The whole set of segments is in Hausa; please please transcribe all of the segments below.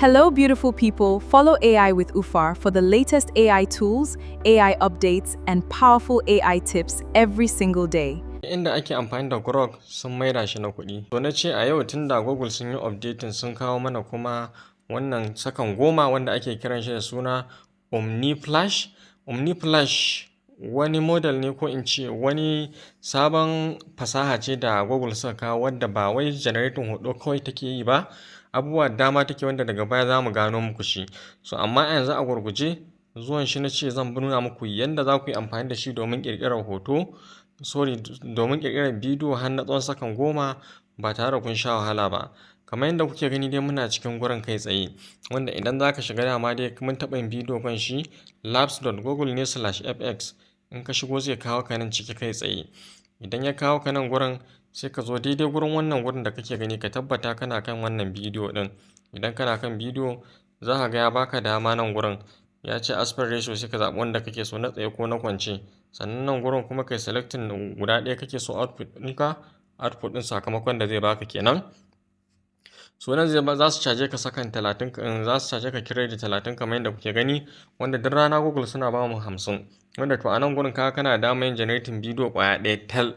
Hello, beautiful people. Follow AI with UFAR for the latest AI tools, AI updates, and powerful AI tips every single day. Inda ake amfani da Grok sun maida shi na kuɗi. To na ce a yau tun da Google sun yi updating sun kawo mana kuma wannan sakan 10 wanda ake kiran shi da suna Omni Flash. Omni Flash wani model ne ko in ce wani sabon fasaha ce da Google suka kawo wadda ba wai generating hoto kawai take yi ba, abubuwa dama take wanda daga baya za mu gano muku shi. So amma yanzu a gurguje zuwan shi na ce zan nuna muku yadda za ku yi amfani da shi domin ƙirƙirar hoto. Domin ƙirƙirar bidiyo har na tsawon sakan 10 ba tare da kun sha wahala ba. Kamar yadda kuke gani dai muna cikin gurin kai tsaye, wanda idan za ka shiga dama dai mun taɓa yin bidiyo kan shi labs.google.ne/fx. in ka shigo zai kawo ka nan ciki kai tsaye. Idan ya kawo ka nan gurin sai ka zo daidai gurin wannan gurin da kake gani ka tabbata kana kan wannan bidiyo din. Idan kana kan bidiyo za ka ga ya baka dama nan gurin ya ce aspect ratio sai ka zaɓi wanda kake so na tsaye ko na kwance. Sannan nan gurin kuma kai selecting guda ɗaya kake so output ɗinka, output ɗin sakamakon da zai baka kenan. So nan za su caje ka sakan 30, za su caje ka credit 30 kamar yadda kuke gani, wanda duk rana Google suna ba mu 50. Wanda to a nan gurin kana da damar yin generating bidiyo ƙwaya ɗaya tal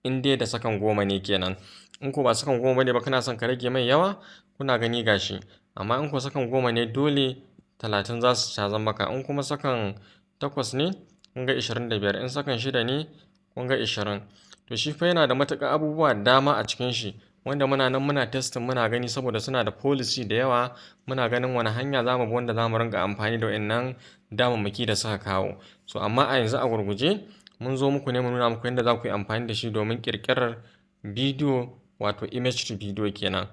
in dai da sakan 10 ne kenan. In ko ba sakan 10 ne ba kana son ka rage mai yawa, kuna gani gashi. Amma in ko sakan 10 ne dole 30 za su cazan maka. In kuma sakan 8 ne kun ga 25, in sakan 6 ne kun ga 20. To shi fa yana da matuƙar abubuwa dama a cikin shi, wanda muna nan muna testing muna gani saboda suna da policy da yawa. Muna ganin wani hanya za mu bi wanda za mu ringa amfani da wayannan damammaki da suka kawo. So amma a yanzu a gurguje mun zo muku ne mu nuna muku yadda za ku yi amfani da shi domin ƙirƙirar bidiyo, wato image to video kenan.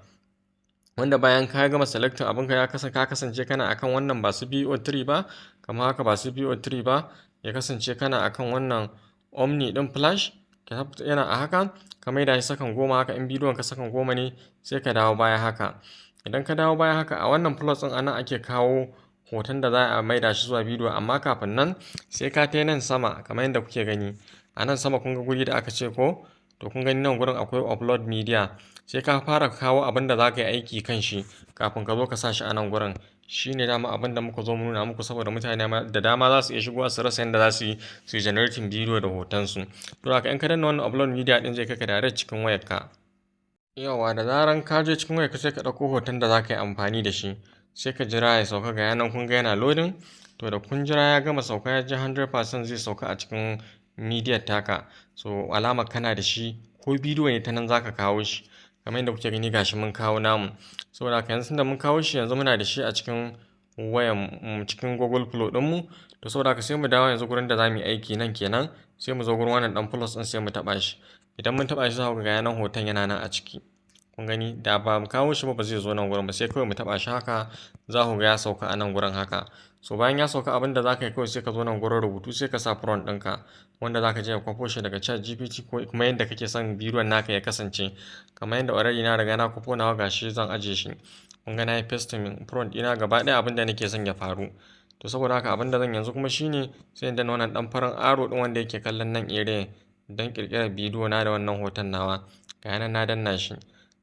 Wanda bayan ka gama selecting abinka ka kasance kana akan wannan ba su VO3 ba, kamar haka ba su VO3 ba, ya kasance kana akan wannan Omni din Flash, yana a haka ka maida shi sakan 10 haka. In bidiyon ka sakan 10 ne sai ka dawo baya haka. Idan ka dawo baya haka a wannan plus din anan ake kawo hoton da za a maida shi zuwa bidiyo, amma kafin nan sai ka tai nan sama kamar yadda kuke gani. A nan sama kun ga guri da aka ce ko, to kun gani nan gurin akwai upload media. Sai ka fara kawo abin da za ka yi aiki kan shi kafin ka zo ka sa shi a nan gurin. Shi ne dama abin da muka zo mu nuna muku saboda mutane da dama za su iya shigowa su rasa yadda za su yi generating bidiyo da hotonsu. To haka in ka danna wannan upload media din zai kai ka direct cikin wayarka. Yawa da zaran ka je cikin wayarka sai ka ɗauko hoton da za ka yi amfani da shi. Sai ka jira ya sauka, ga yanan kun ga yana loading. To da kun jira ya gama sauka ya ji 100% zai sauka a cikin media taka. So alama kana da shi ko bidiyo ne ta nan za ka kawo shi. Kamar yadda kuke gani gashi mun kawo namu. Saboda haka yanzu da mun kawo shi yanzu muna da shi a cikin wayan cikin Google Flow ɗinmu. To saboda haka sai mu dawo yanzu gurin da za mu yi aiki nan kenan. Sai mu zo gurin wannan ɗan plus ɗin sai mu taɓa shi. Idan mun taɓa shi za ku ga yanan hoton yana nan a ciki. Kun gani da ba mu kawo shi ba zai zo nan gurin ba, sai kawai mu taɓa shi haka za ku ga ya sauka a nan gurin haka. So bayan ya sauka abin da za ka yi kawai sai ka zo nan gurin rubutu sai ka sa prompt ɗinka, wanda za ka je ka kwafo shi daga ChatGPT ko kuma yadda kake son bidiyon naka ya kasance. Kamar yadda already na riga na kwafo nawa gashi zan ajiye shi. Kun ga na yi pasting prompt ɗina gaba ɗaya abin da nake son ya faru. To saboda haka abin da zan yanzu kuma shine sai in danna wannan ɗan farin arrow ɗin wanda yake kallon nan area don ƙirƙirar bidiyo na da wannan hoton nawa. Ga yanan na danna shi.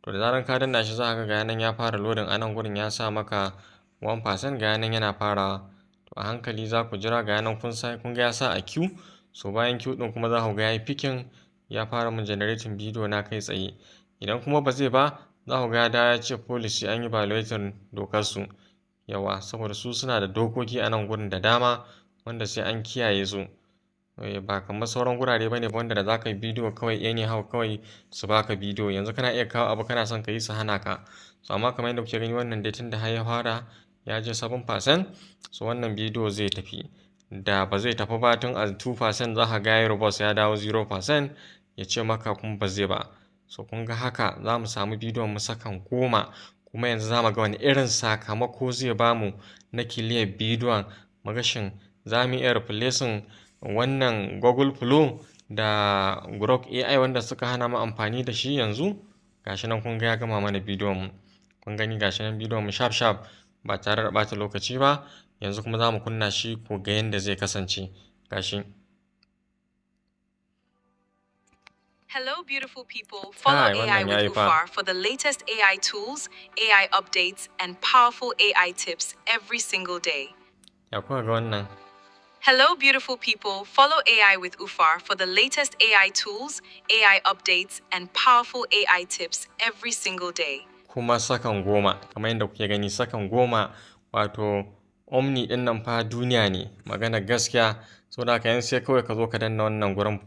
To da zaran ka danna shi za ka ga yanan ya fara loading a nan gurin ya sa maka 1%, ga yanan yana farawa. To a hankali za ku jira, ga yanan kun ga ya sa a queue. So bayan queue ɗin kuma za ku ga ya yi picking, ya fara mun generating bidiyo na kai tsaye. Idan kuma ba zai ba za ku ga ya dawo ya ce policy an yi violating dokar su. Yawa saboda su suna da dokoki a nan gurin da dama wanda sai an kiyaye su. Ba kamar sauran gurare bane wanda da za ka yi bidiyo kawai anyhow kawai su baka bidiyo. Yanzu kana iya kawo abu kana son ka yi su hana ka. So amma kamar yadda kuke gani wannan dai tun da har ya fara ya je 7%, so wannan bidiyo zai tafi. Da ba zai tafi ba tun a 2% za ka ga ya robust ya dawo 0%, ya ce maka kuma ba zai ba. So kun ga haka za mu samu bidiyon mu sakan 10, kuma yanzu za mu ga wani irin sakamako zai bamu na kiliyar bidiyon. Magashin za mu iya replacing wannan Google Flow da Grok AI wanda suka hana mu amfani da shi yanzu. Gashi nan kun ga ya gama mana bidiyon mu. Kun gani gashi nan bidiyon mu sharp ba tare da ɓata lokaci ba. Yanzu kuma za mu kunna shi ku ga yadda zai kasance. Gashi. Hello, beautiful people. Follow Kai AI wannan with yayi fa. UFAR for the latest AI tools, AI updates, and powerful AI tips every single day. Ya kuka ga wannan? Hello, beautiful people. Follow AI with UFAR for the latest AI tools, AI updates, and powerful AI tips every single day. Kuma sakan 10 kamar yadda kuke gani sakan 10 wato Omni ɗin nan fa duniya ne magana gaskiya saboda haka yanzu sai kawai ka zo ka danna wannan gurin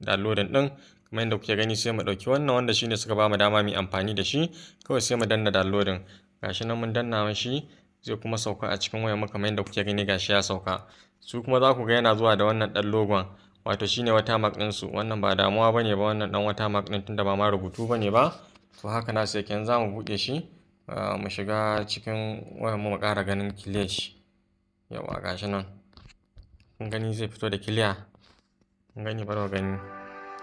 downloading ɗin kamar yadda kuke gani sai mu ɗauki wannan wanda shine suka bamu dama mu amfani da shi kawai sai mu danna downloading gashi nan mun danna mashi zai kuma sauka a cikin wayar mu kamar yadda kuke gani gashi ya sauka su kuma za ku ga yana zuwa da wannan ɗan logon wato shine watermark ɗinsu wannan ba damuwa bane ba wannan ɗan watermark ɗin tunda ba ma rubutu bane ba to haka na sai kenan za mu buɗe shi mu shiga cikin wayar mu ƙara ganin clear shi yawa gashi nan kun gani zai fito da clear kun gani bari ku gani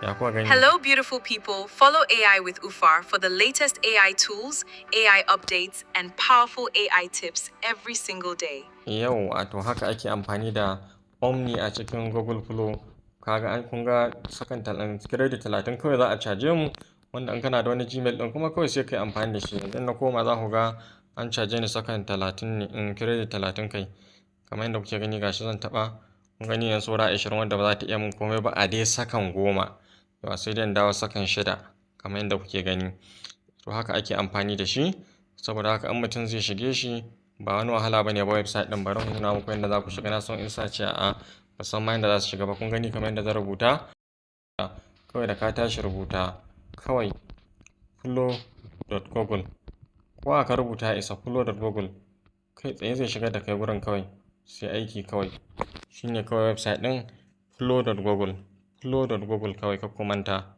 ya kuwa gani. Hello, beautiful people. Follow AI with UFAR for the latest AI tools, AI updates, and powerful AI tips every single day. Yau to haka ake amfani da Omni a cikin Google Flow kaga an kun ga sakan credit 30 kawai za a caje mu wanda in kana da wani Gmail din kuma kawai sai kai amfani da shi idan na koma za ku ga an caje ni sakan 30 ne in credit 30 kai kamar yadda kuke gani gashi zan taba kun gani yanzu saura 20 wanda ba za ta iya mun komai ba a dai sakan 10 yawa sai dai in dawo sakan 6 kamar yadda kuke gani to haka ake amfani da shi saboda haka in mutum zai shige shi ba wani wahala bane ba website din bari mu nuna muku yadda za ku shiga na son in sace a ba san ma yadda za su shiga ba kun gani kamar yadda zan rubuta kawai da ka tashi rubuta kawai flow.google ko aka rubuta isa flow.google kai tsaye zai shiga da kai gurin kawai sai aiki kawai shine kawai website din flow.google kawai ka manta